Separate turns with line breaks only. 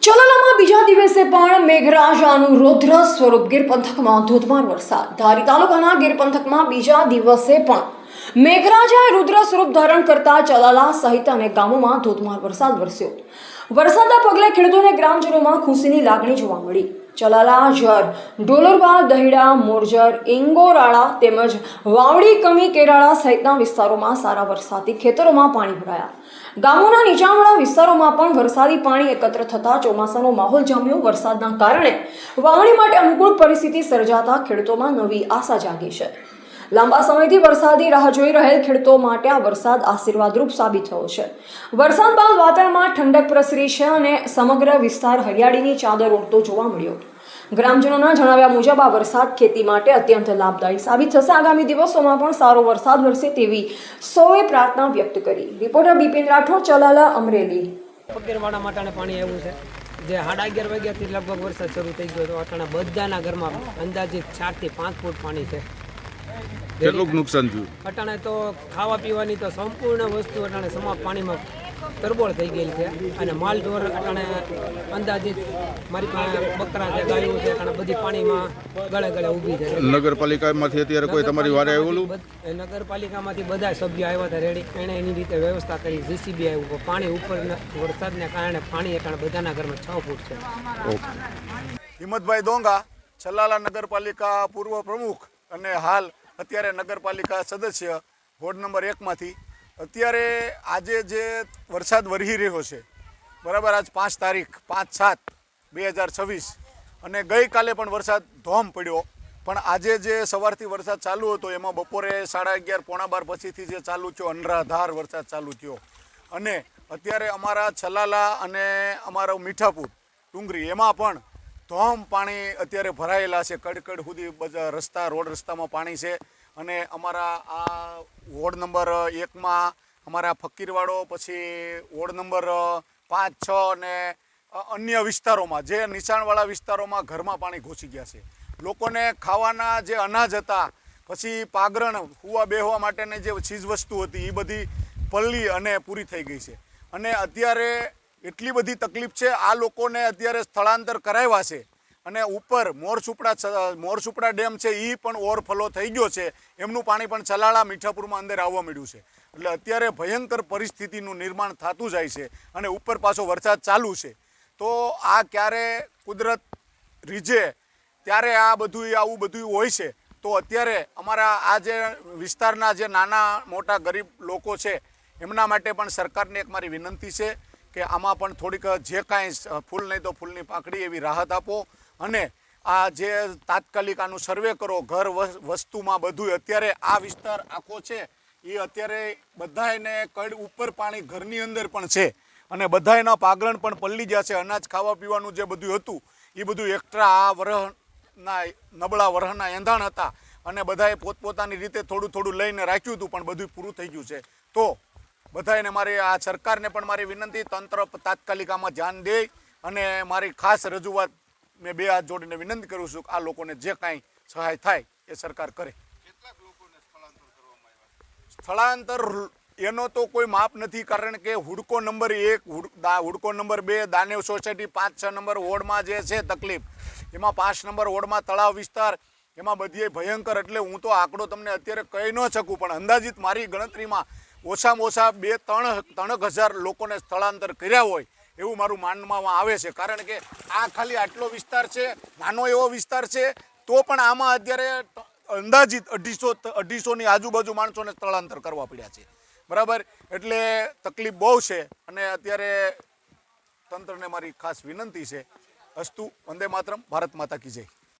ચલાલામાં બીજા દિવસે પણ મેઘરાજાનું રૌદ્ર સ્વરૂપ. ગીર પંથકમાં ધોધમાર વરસાદ. ધારી તાલુકાના ગીર પંથકમાં બીજા દિવસે પણ મેઘરાજાએ રુદ્ર સ્વરૂપ ધારણ કરતા ચલાલા સહિત અનેક ગામોમાં ધોધમાર વરસાદ વરસ્યો. વરસાદના પગલે ખેડૂતોને ગ્રામજનોમાં ખુશીની લાગણી જોવા મળી. ચલાલા, જર, ઢોલરવા, દહીડા, મોરજર, ઇંગોરાળા તેમજ વાવડી, કમી, કેરાળા સહિતના વિસ્તારોમાં સારા વરસાદથી ખેતરોમાં પાણી ભરાયા. ગામોના નીચાણવાળા વિસ્તારોમાં પણ વરસાદી પાણી એકત્ર થતા ચોમાસાનો માહોલ જામ્યો. વરસાદના કારણે વાવણી માટે અનુકૂળ પરિસ્થિતિ સર્જાતા ખેડૂતોમાં નવી આશા જાગી છે. લાંબા સમયથી વરસાદી રાહ જોઈ રહેલ ખેડૂતો માટે આ વરસાદ આશીર્વાદરૂપ સાબિત થયો છે. વરસાદ બાદ વાતાવરણમાં ઠંડક પ્રસરી છે અને સમગ્ર વિસ્તાર હરિયાળીની ચાદર ઓઢતો જોવા મળ્યો. ગ્રામજનોના જણાવ્યા મુજબ આ વરસાદ ખેતી માટે અત્યંત લાભદાયી સાબિત થશે. આગામી દિવસોમાં પણ સારો વરસાદ વરસે તેવી સૌએ પ્રાર્થના વ્યક્ત કરી. રિપોર્ટર બિપિન રાઠોડ, ચલાલા, અમરેલી.
પગેરવાડા માટે પાણી આવ્યું છે જે 11:30 વાગ્યાથી લગભગ વરસાદ શરૂ થઈ ગયો હતો. અટાણે બધાના ઘરમાં અંદાજિત 4 થી 5 ફૂટ પાણી છે.
કેટલું નુકસાન થયું?
અટાણે તો ખાવા પીવાની તો સંપૂર્ણ વસ્તુ અટાણે સમાપ્ત પાણીમાં તરબોળ થઈ ગયેલી છે અને માલ ઢોર અટાણે અંદાજિત મારી પાસે બકરા છે, ગાયો છે, અટાણે બધી પાણીમાં ગળે ગળે ઊભી છે.
નગરપાલિકામાંથી અત્યારે કોઈ તમારી વારે આવેલું?
નગરપાલિકામાંથી બધા સભ્યો આવ્યા હતા રેડી. એણે એની રીતે વ્યવસ્થા કરી. જીસીબી આવ્યું. પાણી ઉપર વરસાદને કારણે પાણી અટાણે બધાના ઘરમાં 6 ફૂટ છે.
હિંમતભાઈ ડોંગા, ચલાલા નગરપાલિકા પૂર્વ પ્રમુખ અને હાલ અત્યારે નગરપાલિકા સદસ્ય વોર્ડ નંબર 1 માંથી. અત્યારે આજે જે વરસાદ વરસી રહ્યો છે, બરાબર, આજ 5 તારીખ 5/7/2026 અને ગઈકાલે પણ વરસાદ ધોમ પડ્યો. પણ આજે જે સવારથી વરસાદ ચાલુ હતો એમાં બપોરે 11:30 પોણા 12 પછીથી જે ચાલુ થયો અનરાધાર વરસાદ ચાલુ થયો. અને અત્યારે અમારા છલાલા અને અમારો મીઠાપુર ડુંગરી એમાં પણ ધોમ પાણી અત્યારે ભરાયેલા છે. કડકડ સુધી બધા રસ્તા રોડ રસ્તામાં પાણી છે. અને અમારા આ વોર્ડ નંબર 1માં અમારા ફકીરવાડો, પછી વોર્ડ નંબર 5, 6 અને અન્ય વિસ્તારોમાં જે નીચાણવાળા વિસ્તારોમાં ઘરમાં પાણી ઘૂસી ગયા છે. લોકોને ખાવાના જે અનાજ હતા, પછી પાગરણ હુવા બેહવા માટેની જે ચીજ વસ્તુ હતી એ બધી પલ્લી અને પૂરી થઈ ગઈ છે. અને અત્યારે એટલી બધી તકલીફ છે. આ લોકોને અત્યારે સ્થળાંતર કરાવ્યા છે અને ઉપર મોરસુપડા ડેમ છે એ પણ ઓવરફ્લો થઈ ગયો છે. એમનું પાણી પણ ચલાલા મીઠાપુરમાં અંદર આવવા મળ્યું છે. એટલે અત્યારે ભયંકર પરિસ્થિતિનું નિર્માણ થતું જાય છે અને ઉપર પાછો વરસાદ ચાલુ છે. તો આ ક્યારે કુદરત રીઝે ત્યારે આ બધું આવું બધું હોય છે. તો અત્યારે અમારા આ જે વિસ્તારના જે નાના મોટા ગરીબ લોકો છે એમના માટે પણ સરકારને એક મારી વિનંતી છે કે આમાં પણ થોડીક જે કાંઈ ફૂલ નહીં તો ફૂલની પાંખડી એવી રાહત આપો. અને આ જે તાત્કાલિક આનું સર્વે કરો, ઘર વસ્તુમાં બધું. અત્યારે આ વિસ્તાર આખો છે એ અત્યારે બધાને કડ ઉપર પાણી ઘરની અંદર પણ છે અને બધાના પાગરણ પણ પલ્લી ગયા છે. અનાજ ખાવા પીવાનું જે બધું હતું એ બધું એક્સ્ટ્રા આ વરહના નબળા વરહના એંધાણ હતા અને બધાએ પોતપોતાની રીતે થોડું થોડું લઈને રાખ્યું હતું, પણ બધું પૂરું થઈ ગયું છે. તો બધાને મારી આ સરકારને પણ મારી વિનંતી, તંત્ર તાત્કાલિક આમાં ધ્યાન દે અને મારી ખાસ રજૂઆત મેં 2 હાથ જોડીને વિનંતી કરું છું કે આ લોકોને જે કાંઈ સહાય થાય એ સરકાર કરે. સ્થળાંતર એનો તો કોઈ માપ નથી, કારણ કે હુડકો નંબર 1, હુડકો નંબર 2, દાનેવ સોસાયટી 5-6 નંબર વોર્ડમાં જે છે તકલીફ, એમાં 5 નંબર વોર્ડમાં તળાવ વિસ્તાર, એમાં બધી ભયંકર. એટલે હું તો આંકડો તમને અત્યારે કહી ન શકું, પણ અંદાજિત મારી ગણતરીમાં ઓછામાં ઓછા 2-3 હજાર લોકોને સ્થળાંતર કર્યા હોય એવું મારું માનવામાં આવે છે. કારણ કે આ ખાલી આટલો વિસ્તાર છે, નાનો એવો વિસ્તાર છે, તો પણ આમાં અત્યારે અંદાજિત 250-250ની આજુબાજુ માણસોને સ્થળાંતર કરવા પડ્યા છે. બરાબર, એટલે તકલીફ બહુ છે. અને અત્યારે તંત્રને મારી ખાસ વિનંતી છે. અસ્તુ, વંદે માતરમ, ભારત માતા કી જય.